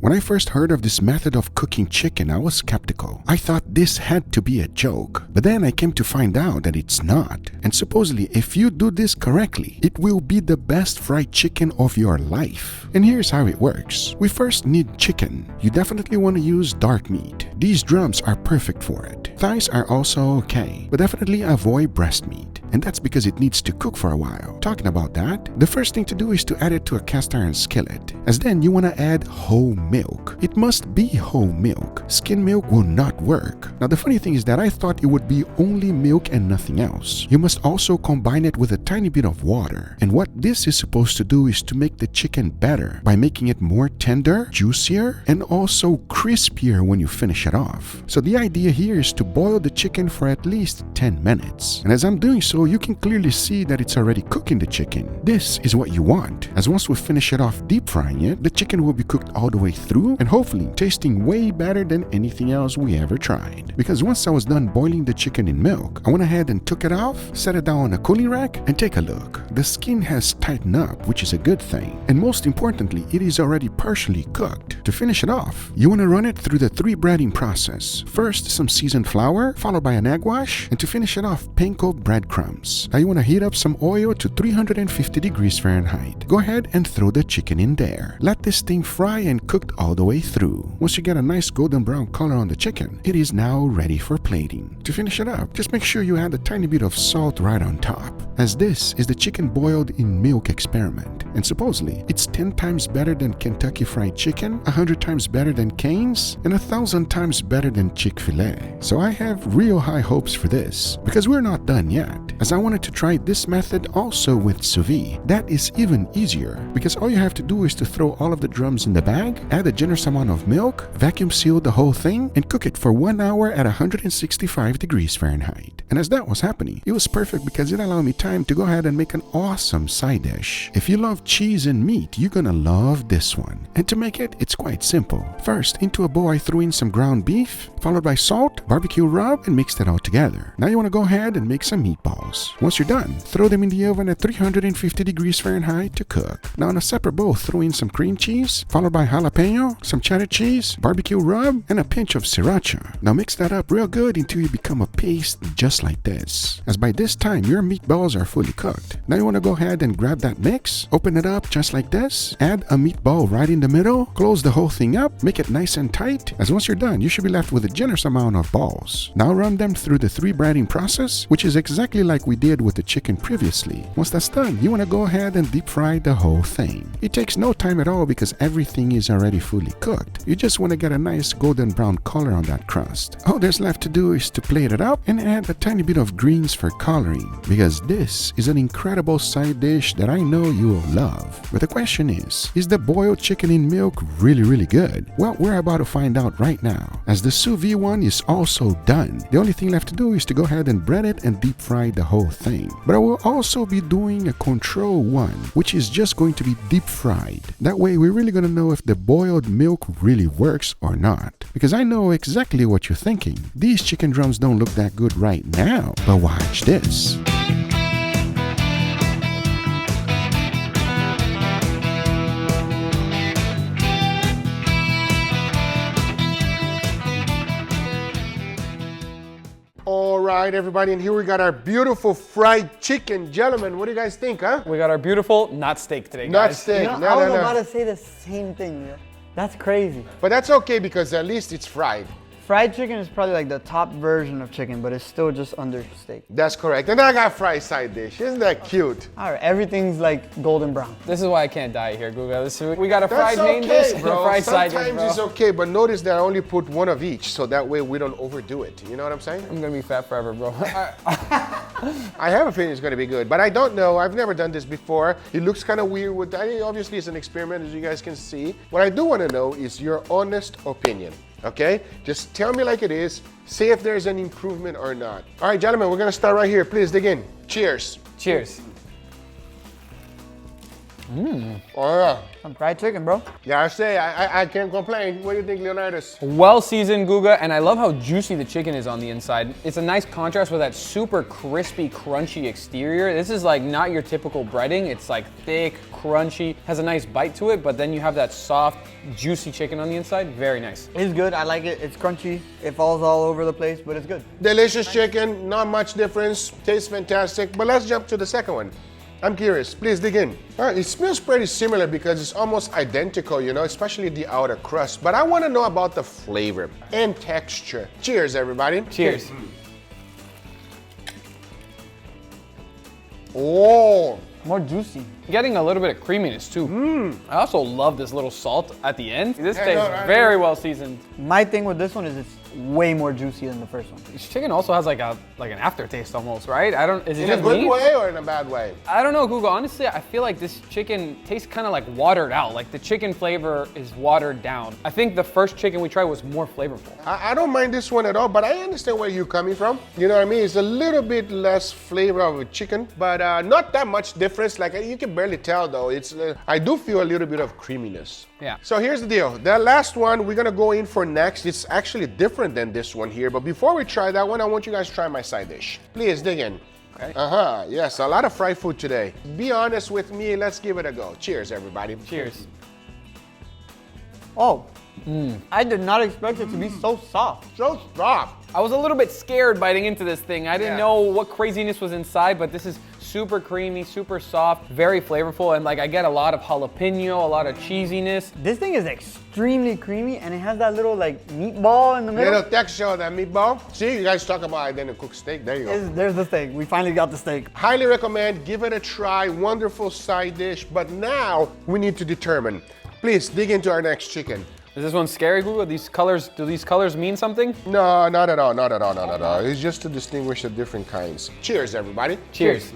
When I first heard of this method of cooking chicken, I was skeptical. I thought this had to be a joke. But then I came to find out that it's not. And supposedly, if you do this correctly, it will be the best fried chicken of your life. And here's how it works. We first need chicken. You definitely want to use dark meat. These drums are perfect for it. Thighs are also okay, but definitely avoid breast meat. And that's because it needs to cook for a while. Talking about that, the first thing to do is to add it to a cast iron skillet, as then you want to add whole milk. It must be whole milk. Skim milk will not work. Now the funny thing is that I thought it would be only milk and nothing else. You must also combine it with a tiny bit of water. And what this is supposed to do is to make the chicken better by making it more tender, juicier, and also crispier when you finish it off. So the idea here is to boil the chicken for at least 10 minutes. And as I'm doing so, you can clearly see that it's already cooking the chicken. This is what you want, as once we finish it off deep frying it, the chicken will be cooked all the way through and hopefully tasting way better than anything else we ever tried. Because once I was done boiling the chicken in milk, I went ahead and took it off, set it down on a cooling rack, and take a look. The skin has tightened up, which is a good thing. And most importantly, it is already partially cooked. To finish it off, you want to run it through the 3 breading process. First, some seasoned flour, followed by an egg wash, and to finish it off, panko breadcrumbs. Now you want to heat up some oil to 350 degrees Fahrenheit. Go ahead and throw the chicken in there. Let this thing fry and cooked all the way through. Once you get a nice golden brown color on the chicken, it is now ready for plating. To finish it up, just make sure you add a tiny bit of salt right on top, as this is the chicken boiled in milk experiment. And supposedly, it's 10 times better than Kentucky Fried Chicken, 100 times better than Cane's, and 1,000 times better than Chick-fil-A. So I have real high hopes for this, because we're not done yet, as I wanted to try this method also with Sous Vide. That is even easier, because all you have to do is to throw all of the drums in the bag, add a generous amount of milk, vacuum seal the whole thing, and cook it for 1 hour at 165 degrees Fahrenheit. And as that was happening, it was perfect because it allowed me time to go ahead and make an awesome side dish. If you love cheese and meat, you're gonna love this one. And to make it, it's quite simple. First, into a bowl I threw in some ground beef, followed by salt, barbecue rub, and mixed it all together. Now you want to go ahead and make some meatballs. Once you're done, throw them in the oven at 350 degrees Fahrenheit to cook. Now in a separate bowl, throw in some cream cheese, followed by jalapeno, some cheddar cheese, barbecue rub, and a pinch of sriracha. Now mix that up real good until you become a paste just like this. As by this time, your meatballs are fully cooked. Now you want to go ahead and grab that mix, open it up just like this, add a meatball right in the middle, close the whole thing up, make it nice and tight, as once you're done, you should be left with a generous amount of balls. Now run them through the 3 breading process, which is exactly like we did with the chicken previously. Once that's done, you want to go ahead and deep fry the whole thing. It takes no time at all because everything is already fully cooked. You just want to get a nice golden brown color on that crust. All there's left to do is to plate it up and add a tiny bit of greens for coloring, because this is an incredible side dish that I know you will love. But the question is the boiled chicken in milk really good? Well, we're about to find out right now, as the Sous Vide one is also done. The only thing left to do is to go ahead and bread it and deep fry the whole thing. But I will also be doing a control one, which is just going to be deep fried. That way we're really going to know if the boiled milk really works or not. Because I know exactly what you're thinking. These chicken drums don't look that good right now, but watch this. All right, everybody, and here we got our beautiful fried chicken. Gentlemen, what do you guys think, huh? We got our beautiful, not steak today, guys. Not steak. You know, I was about to say the same thing. That's crazy. But that's okay because at least it's fried. Fried chicken is probably like the top version of chicken, but it's still just under steak. That's correct. And then I got fried side dish. Isn't that cute? All right, everything's like golden brown. This is why I can't diet here, Guga. We got a fried main dish and a fried side dish, bro. Sometimes it's okay, but notice that I only put one of each, so that way we don't overdo it. You know what I'm saying? I'm gonna be fat forever, bro. I have a feeling it's gonna be good, but I don't know. I've never done this before. It looks kind of weird. Obviously, it's an experiment, as you guys can see. What I do want to know is your honest opinion. Okay? Just tell me like it is. Say if there's an improvement or not. All right, gentlemen, we're gonna start right here. Please dig in. Cheers. Cheers. Oh yeah. Some fried chicken, bro. Yeah, I can't complain. What do you think, Leonidas? Well seasoned Guga, and I love how juicy the chicken is on the inside. It's a nice contrast with that super crispy, crunchy exterior. This is like not your typical breading. It's like thick, crunchy, has a nice bite to it, but then you have that soft, juicy chicken on the inside. Very nice. It's good. I like it. It's crunchy. It falls all over the place, but it's good. Delicious chicken, not much difference. Tastes fantastic. But let's jump to the second one. I'm curious, please dig in. All right, it smells pretty similar because it's almost identical, you know, especially the outer crust. But I want to know about the flavor and texture. Cheers, everybody. Cheers. Oh, More juicy. Getting a little bit of creaminess too. I also love this little salt at the end. This Yeah, tastes no, right. very well seasoned. My thing with this one is it's way more juicy than the first one. This chicken also has like an aftertaste almost, right? Is it in a just good me? way or in a bad way? I don't know, Google. Honestly, I feel like this chicken tastes kind of like watered out. Like the chicken flavor is watered down. I think the first chicken we tried was more flavorful. I don't mind this one at all, but I understand where you're coming from. You know what I mean? It's a little bit less flavor of a chicken, but not that much difference. Like you can barely tell though. I do feel a little bit of creaminess. Yeah. So here's the deal. That last one we're gonna go in for next. It's actually different than this one here, but before we try that one, I want you guys to try my side dish. Please dig in. Okay. Yes, a lot of fried food today. Be honest with me, let's give it a go. Cheers, everybody. Cheers. Oh, I did not expect it to be so soft. So soft. I was a little bit scared biting into this thing. I didn't Yeah. know what craziness was inside, but this is super creamy, super soft, very flavorful, and like I get a lot of jalapeno, a lot of cheesiness. This thing is extremely creamy, and it has that little like meatball in the middle. Little texture of that meatball. See, you guys talk about identical cooked steak. There you go. There's the steak. We finally got the steak. Highly recommend, give it a try. Wonderful side dish. But now we need to determine. Please dig into our next chicken. Is this one scary, Google? These colors, do these colors mean something? No, not at all, not at all, not at all. It's just to distinguish the different kinds. Cheers, everybody. Cheers.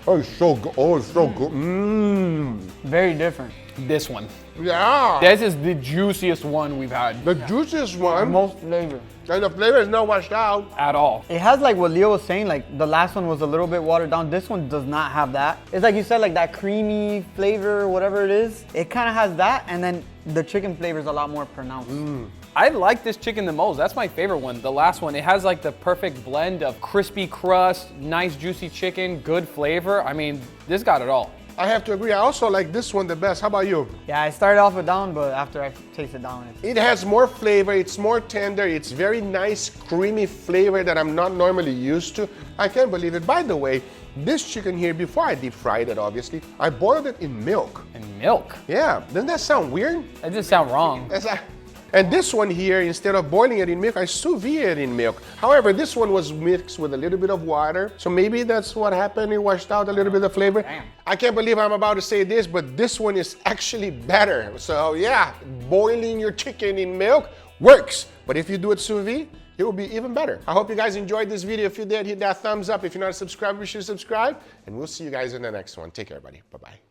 Oh, it's so good. Oh, it's so good. Mmm. Very different. This one. Yeah. This is the juiciest one we've had The juiciest one. Most flavor. And the flavor is not washed out. at all. It has like what Leo was saying, like the last one was a little bit watered down. This one does not have that. It's like you said, like that creamy flavor, whatever it is. It kind of has that, and then the chicken flavor is a lot more pronounced. I like this chicken the most. That's my favorite one. The last one. It has like the perfect blend of crispy crust, nice juicy chicken, good flavor. I mean, this got it all. I have to agree. I also like this one the best. How about you? Yeah, I started off with down, but after I tasted down, It has more flavor. It's more tender. It's very nice, creamy flavor that I'm not normally used to. I can't believe it. By the way, this chicken here, before I deep fried it, obviously, I boiled it in milk. And milk. Yeah, doesn't that sound weird? That just sound wrong. And this one here, instead of boiling it in milk, I sous vide it in milk. However, this one was mixed with a little bit of water. So maybe that's what happened. It washed out a little bit of flavor. Damn. I can't believe I'm about to say this, but this one is actually better. So yeah, boiling your chicken in milk works. But if you do it sous vide, it will be even better. I hope you guys enjoyed this video. If you did, hit that thumbs up. If you're not subscribed, be sure to subscribe. And we'll see you guys in the next one. Take care, everybody. Bye-bye.